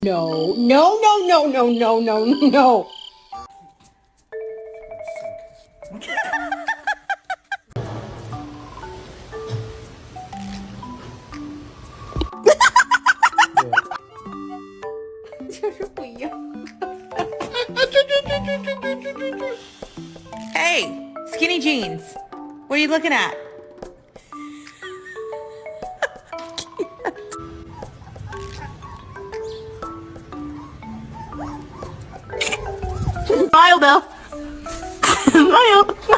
No, no, no, no, no, no, no, no. Hey, skinny jeans. What are you looking at? Smile, Bill. Smile.